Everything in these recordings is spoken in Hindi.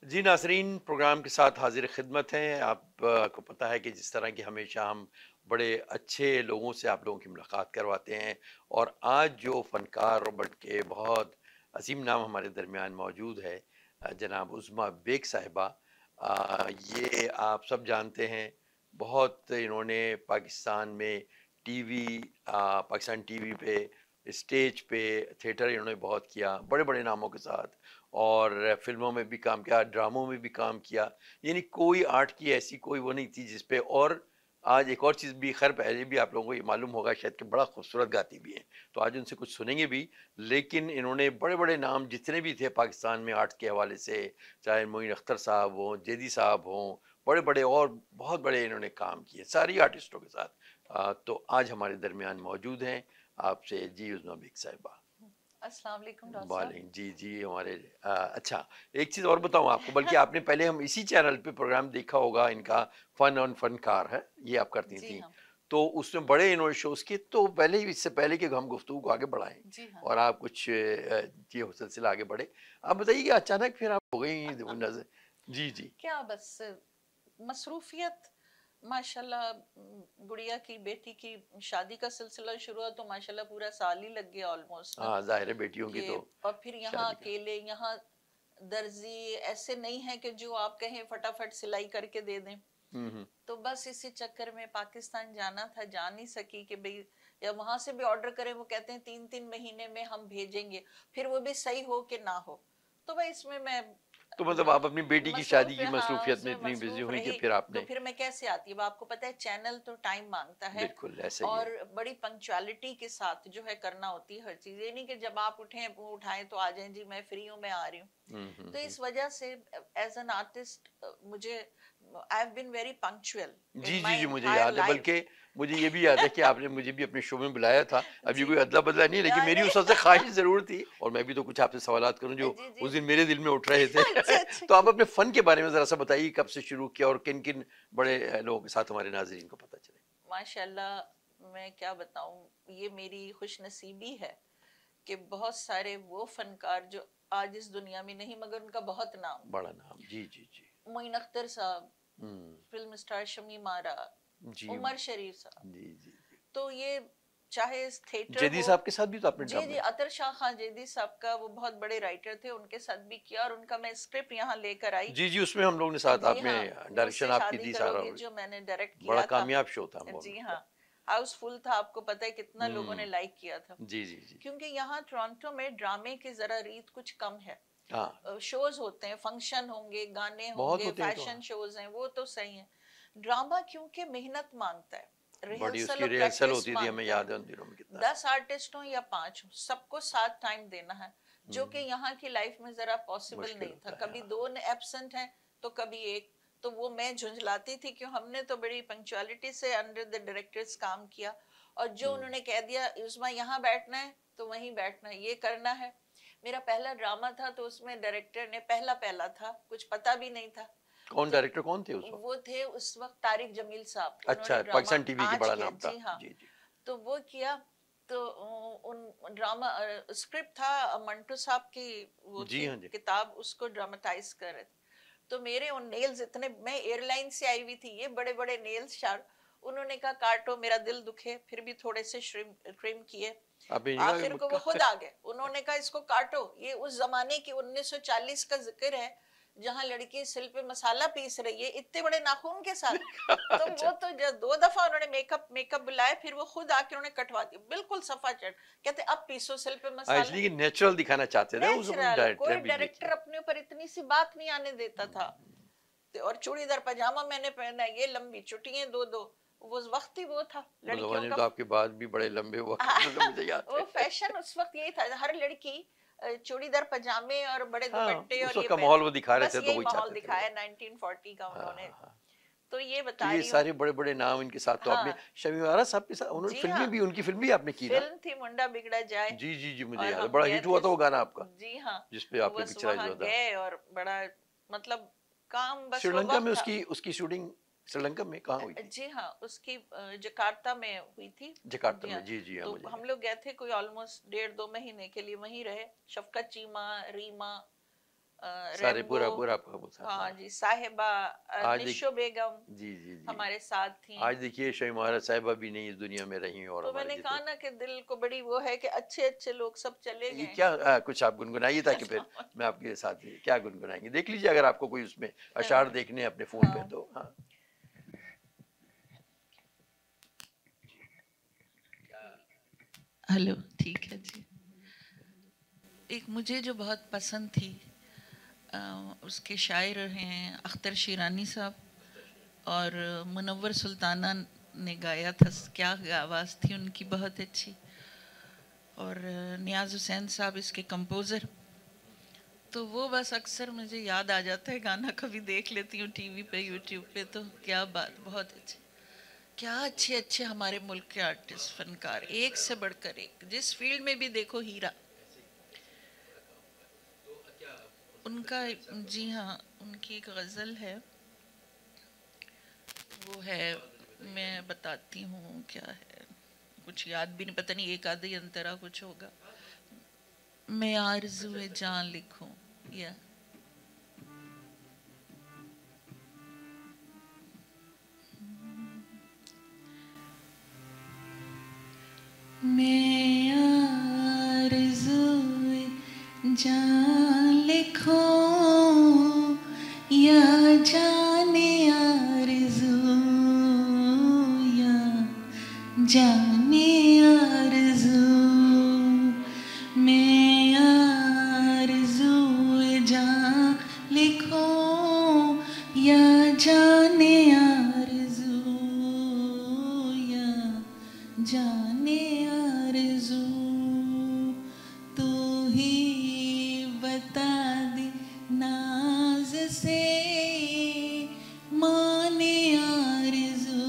जी नाज़रीन, प्रोग्राम के साथ हाज़िर ख़िदमत हैं। आपको पता है कि जिस तरह की हमेशा हम बड़े अच्छे लोगों से आप लोगों की मुलाकात करवाते हैं, और आज जो फ़नकार बन के बहुत अज़ीम नाम हमारे दरमियान मौजूद है, जनाब उज़्मा बेग साहिबा। ये आप सब जानते हैं, बहुत इन्होंने पाकिस्तान में टीवी पाकिस्तान टीवी पे, स्टेज पे, थिएटर इन्होंने बहुत किया, बड़े-बड़े नामों के साथ। और फ़िल्मों में भी काम किया, ड्रामों में भी काम किया। यानी कोई आर्ट की ऐसी कोई वो नहीं थी जिस पे। और आज एक और चीज़ भी, ख़ैर पहले भी आप लोगों को ये मालूम होगा शायद, कि बड़ा खूबसूरत गाती भी हैं। तो आज उनसे कुछ सुनेंगे भी। लेकिन इन्होंने बड़े-बड़े नाम जितने भी थे पाकिस्तान में आर्ट के हवाले से, चाहे मोइन अख्तर साहब हों, जेदी साहब हों, बड़े-बड़े और बहुत बड़े इन्होंने काम किए सारी आर्टिस्टों के साथ। तो आज हमारे दरमियान मौजूद हैं आपसे जी उज़्मा बेग साहिबा। अस्सलाम वालेकुम डॉक्टर साहब। वालेकुम जी जी हमारे अच्छा, एक चीज़ और बताऊं आपको, बल्कि आपने पहले हम इसी चैनल पे प्रोग्राम देखा होगा इनका, फन ऑन फनकार है, ये आप करती जी थी। हाँ। तो उसमें बड़े इन्होंने शोज किए। तो पहले ही, इससे पहले कि हम गुफ्तगू को आगे बढ़ाएं जी हाँ। और आप कुछ ये हो सिलसिला आगे बढ़े, आप बताइए कि अचानक फिर आप हो गई नजर। जी जी। क्या बस मसरूफियत, माशाल्लाह। गुड़िया की बेटी की शादी का सिलसिला शुरू हुआ तो माशाल्लाह पूरा साल ही लग गया ऑलमोस्ट ना। हाँ, जाहिर है बेटियों की कि तो और फिर यहाँ शादी का। अकेले, यहाँ दर्जी ऐसे नहीं है कि जो आप कहें फटाफट सिलाई करके दे दें। हम्म। तो बस इसी चक्कर में पाकिस्तान जाना था, जा नहीं सकी कि भाई, या वहां से भी ऑर्डर करें वो कहते हैं 3-3 महीने में हम भेजेंगे, फिर वो भी सही हो कि ना हो। तो भाई इसमें मैं तो मतलब आप अपनी बेटी की शादी मसरूफ, की हाँ मसरूफियत में उसमें इतनी बिजी मसरूफ हुई कि रही। फिर तो आपने। फिर मैं कैसे आती, अब आपको पता है चैनल तो टाइम मांगता है, बिल्कुल ऐसा ही और है। बड़ी पंक्चुअलिटी के साथ जो है करना होती है हर चीज। ये नहीं कि जब आप उठें वो उठाएं तो आ जाएं, जी मैं फ्री हूँ मैं आ रही हूँ। तो हम्म। इस वजह से एज एन आर्टिस्ट मुझे, I have been very punctual जी इन जी माय जी, मुझे एंटायर याद है, लाइफ। बल्कि मुझे ये भी याद है कि आपने मुझे भी अपने शो में बुलाया था। अब ये जी कोई अदला बदला नहीं है, लेकिन मेरी नहीं। उस वक्त से ख्वाहिश जरूर थी, और मैं भी तो कुछ आपसे सवालात करूं जो जी जी। उस दिन मेरे दिल में उठ रहे थे। अच्छा अच्छा तो आप की अपने फन के बारे में जरा सा बताइए, कब से शुरू किया और किन किन बड़े लोगों के साथ हमारे नाजरीन को पता चले। माशाल्लाह, मैं क्या बताऊं, ये मेरी खुश नसीबी है कि बहुत सारे वो फनकार जो आज इस दुनिया में नहीं, मगर उनका बहुत नाम। बड़ा नाम, जी जी जी। मोइन अख्तर साहब, हम्म। फिल्म स्टार शमी मारा, जी उमर शरीफ साहब। जी जी जी। तो ये चाहे थिएटर जैदी हो। साहब के साथ भी तो आपने जी जी, ड्रामे। अतर शाह खान जैदी साहब का, वो बहुत बड़े राइटर थे, उनके साथ भी किया, और उनका मैं स्क्रिप्ट यहाँ लेकर आई। जी जी, उसमें हम लोग ने साथ, जी आपने हाँ, डायरेक्शन मुझसे आपकी शादी दी सारा। करोगी जो मैंने डायरेक्ट बड़ा किया था। कामयाब शो था वो भी जी हाँ, उसका। हाउसफुल था, आपको पता है कितना लोगों ने हम्म। लाइक किया था। जी जी जी। क्योंकि यहाँ टोरंटो में ड्रामे की जरा रीत कुछ कम है। हाँ, शोज होते हैं, फंक्शन होंगे, गाने बहुत होंगे, होते हैं तो। फैशन शोज हैं, वो तो सही है। ड्रामा क्योंकि मेहनत मांगता है, बड़ी रिहर्सल उसकी और रिहर्सल प्रैक्टिस होती थी, हमें मांगता है। याद है उन दिनों में कितना। 10 आर्टिस्ट हो या 5 हो, सबको साथ टाइम देना है, जो कि हम्म, यहाँ की लाइफ में जरा पॉसिबल मुश्किल नहीं था। होता है, कभी हाँ। दो एब्सेंट हैं तो कभी एक। तो वो मैं झुंझलाती थी, क्यों हमने तो बड़ी पंक्चुअलिटी से अंडर द डायरेक्टर्स काम किया, और जो हम्म। उन्होंने कह दिया उसमें यहाँ बैठना है तो वहीं बैठना है, ये करना है। मेरा पहला ड्रामा था तो उसमें डायरेक्टर ने, पहला पहला था, कुछ पता भी नहीं था। कौन तो डायरेक्टर कौन थे उस वक्त? वो थे उस वक्त तारिक जमील साहब, अच्छा, उन्होंने ड्रामा पाकिस्तान टीवी की आज बड़ा किया। नाम था, जी हाँ। जी जी। तो वो किया। तो उन ड्रामा स्क्रिप्ट था मंटू साहब की, वो जी थी हाँ जी। किताब, उसको ड्रामेटाइज कर रहे थे। तो मेरे उन नेल्स इतने, मैं एयरलाइन से आई हुई थी, ये बड़े बड़े नेल्स शार्प। उन्होंने कहा काटो मेरा दिल दुखे, फिर भी थोड़े से ट्रिम किए। आपने ये आखिर को वो कहा खुद आ गए, उन्होंने कहा इसको काटो। ये उस जमाने की 1940 का जिक्र है, जहां लड़की सिल पे मसाला पीस रही है इतने बड़े नाखून के साथ। तो अच्छा। वो तो जब 2 दफा उन्होंने मेकअप मेकअप बुलाया, फिर वो खुद आके उन्होंने कटवा दिया, बिल्कुल सफा चट। कहते अब पीसो सिल पे हाँ, मसाला। इसलिए नेचुरल दिखाना चाहते थे उस वक्त नेचुरल, डायरेक्टर कोई भी, ये डायरेक्टर थे। अपने ऊपर इतनी सी बात नहीं आने देता था। और चूड़ीदार पजामा मैंने पहना, ये लंबी चुटियां दो दो, वो वक्त ही वो था वो लड़कियों जमाने में का। तो आपके बाद भी बड़े लंबे हुआ करते थे, मुझे याद वो है। फैशन उस वक्त यही था, हर लड़की चूड़ीदार पजामे और बड़े हाँ, दुपट्टे उस और वक्त ये का पहने। माहौल वो दिखा रहे बस थे, तो यही वही माहौल चाहते थे दिखाया लोग। 1940 का हाँ उन्होंने। हाँ हाँ। तो ये तो बता ये रही हूँ। सारे बड़े बड़े नाम इनके साथ तो आपने, हाँ। शमीवारा साहब के साथ उन्होंने जी हाँ, फिल्में भी, उनकी फिल्म भी आपने की ना। फिल्म थी मुंडा बिगड़ा जाए। जी जी जी, मुझे और याद है, हम बड़ा गए हिट हुआ थे। था वो गाना आपका, जी हाँ। जिसपे तो आपने बस पिक्चराइज वहां हुआ था। गए, और बड़ा मतलब काम, बस वो श्रीलंका वक्त में था। उसकी उसकी शूटिंग श्रीलंका में कहाँ हुई थी? जी हाँ, उसकी जकार्ता में हुई थी। जकार्ता जी में, हाँ। जी जी हाँ, तो मुझे हम याद। लोग गए थे, कोई ऑलमोस्ट 1.5-2 महीने के लिए वहीं रहे। शफकत चीमा, रीमा, सारे रेम्बो, पूरा पूरा आपका वो साथ हाँ है। जी, साहिबा, आज देख निशो बेगम जी, जी, जी। हमारे साथ थी। आज देखिए शमीमारा साहिबा भी नहीं इस दुनिया में रही और तो हमारे मैंने जितने कहा ना कि दिल को बड़ी वो है कि अच्छे अच्छे लोग सब चले ये गए। क्या कुछ आप गुनगुनाइए ताकि फिर मैं आपके साथ क्या गुनगुनाएंगे देख लीजिए अगर आपको कोई उसमें अशार देखने हैं अपने फोन पे हाँ, तो हाँ। हेलो, ठीक है जी। एक मुझे जो बहुत पसंद थी, उसके शायर हैं अख्तर शिरानी साहब, और मुनव्वर सुल्ताना ने गाया था। क्या आवाज़ थी उनकी, बहुत अच्छी। और नियाज़ हुसैन साहब इसके कंपोज़र। तो वो बस अक्सर मुझे याद आ जाता है गाना, कभी देख लेती हूँ टीवी पे, यूट्यूब पे। तो क्या बात, बहुत अच्छे, क्या अच्छे अच्छे हमारे मुल्क के आर्टिस्ट, फनकार, एक से बढ़कर एक, जिस फील्ड में भी देखो हीरा उनका। जी हाँ, उनकी एक गज़ल है, वो है, मैं बताती हूँ क्या है, कुछ याद भी नहीं, पता नहीं एक आधे अंतरा कुछ होगा। मैं आरज़ुए जान लिखूं, या मैं आरज़ुए जान लिखूं, या जाने आरज़ू, या जाने आरज़ू, मैं आरज़ुए जान लिखूं, या जाने आरज़ू, या जाने आरज़ू। तू ही बता दे नाज से, माने आरज़ू,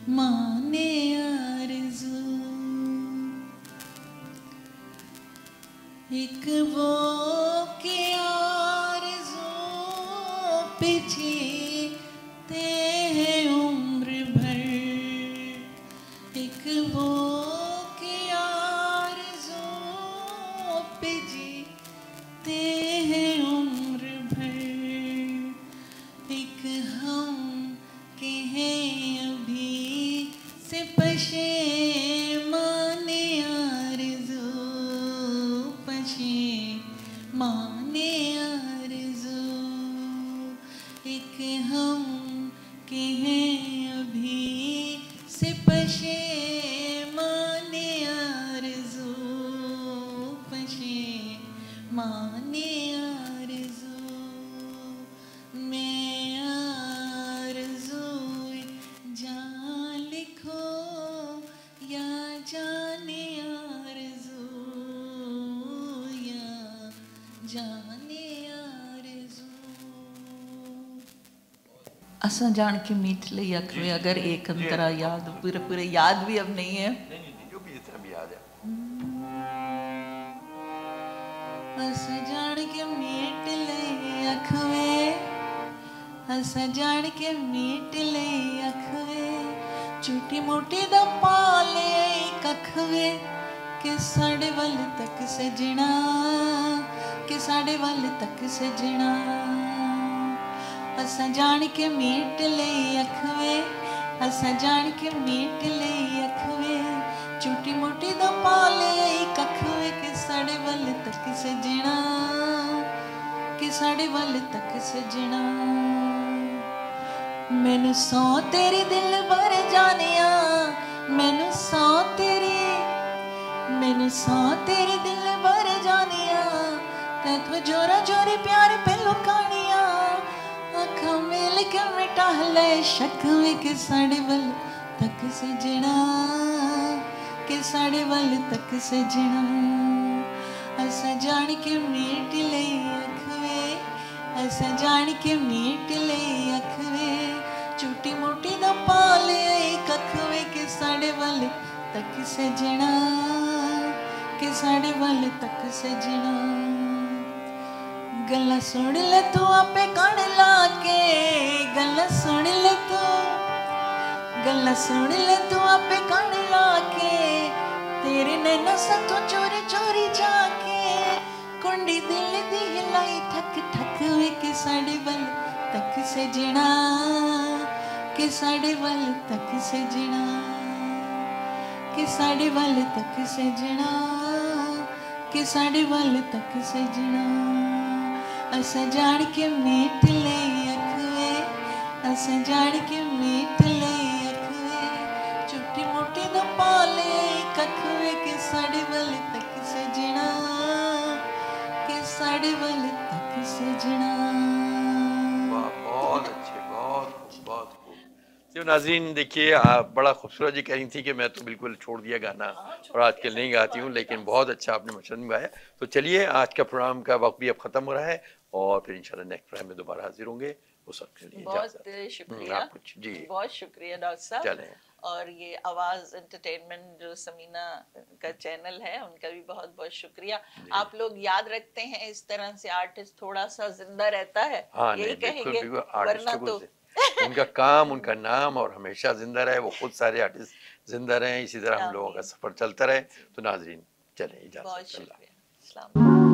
माने आरज़ू। एक वो के आरज़ू पे जीते हैं उम्र भर, एक वो के आरज़ू पे जीते हैं उम्र भर, एक हम के हैं अभी से पशेमाने आरज़ू, पशेमाने आरज़ू, एक हम के हैं अभी से पशेमाने आरज़ू, पशेमाने आरज़ू। मैं आरज़ुए जान लिखो, या जाने आरज़ू, या जाने आरज़ू। असां जान के मीठ लई अखवे, अगर एक अंतरा याद, पूरे पूरे याद भी अब नहीं है। नहीं जो भी जितना भी याद है। असां जान के मीठ लई अखवे, असां जान के मीट ले अखवे, झूठी मोटी दा पाले कखवे, कि साढ़े वल तक सजना, कि साढ़े वल तक सजना। असां जान के मीट ले अखवे, असां जान के मीट ले अखवे, झूठी मोटी दा पाले कखवे, कि साढ़े वल तक सजना, कि साढ़े वल तक सजना। मैनू सौ तेरी दिल भर जानिया, मैनू सौ तेरी, मैनू सौ तेरी दिल भर जानिया, तैथों जोरा जोरी प्यार पे लुकानिया, अखां मिल के मिटा ले शकवे, कि साढ़े वल तक सजना, कि साढ़े वल तक सजना। असां जान के मीट ले अखवे, असां जान के मीट ले अखवे, झूठी मोटी दा पाले कखवे, कि साढ़े वल तक सजना, कि साढ़े वल तक सजना। गल्लां सुन ले तू आपे कण ला के, गल्लां सुन ले तू, गल्लां सुन ले तू आपे कण ला के, तेरे नैना साथों चोरी चोरी जाके, कुंडी दिल दी हिलाई ठक ठक वे कि साडे वल तक सजना कि साडे वल तक सजना कि साडे वल तक सजना कि साडे वल तक सजना असां जान के मीठ ले अखवे असां जान के मीठ ले अखवे छोटी मोटी दा पाले कखवे कि साडे वल तक सजना कि साडे वल तक सजना। वाह, बहुत अच्छे, बहुत खूब, बहुत खूब। तो नाज़रीन देखिए, आप बड़ा खूबसूरत जी कह रही थी कि मैं तो बिल्कुल छोड़ दिया गाना और आजकल नहीं गाती हूँ, लेकिन बहुत अच्छा आपने मशहूर गाया। तो चलिए, आज का प्रोग्राम का वक्त भी अब ख़त्म हो रहा है और फिर इंशाल्लाह नेक्स्ट प्रोग्राम में दोबारा हाजिर होंगे। उस वक्त के लिए बहुत शुक्रिया, आप कुछ जी बहुत शुक्रिया डॉक्टर साहब। चलें। और ये आवाज़ एंटरटेनमेंट जो समीना का चैनल है उनका भी बहुत बहुत शुक्रिया। आप लोग याद रखते हैं इस तरह से आर्टिस्ट थोड़ा सा जिंदा रहता है, हाँ, यही नहीं, बिल्कुल, कहेंगे, बिल्कुल वरना आर्टिस्टों तो को उनका काम, उनका नाम और हमेशा ज़िंदा रहे, वो खुद सारे आर्टिस्ट ज़िंदा रहें, इसी तरह हम लोगों का आमीन। सफ़र चलता रहे। तो नाज़रीन चलें, इजाज़त, बहुत अल्लाह। शुक्रिया। अस्सलाम वालेकुम।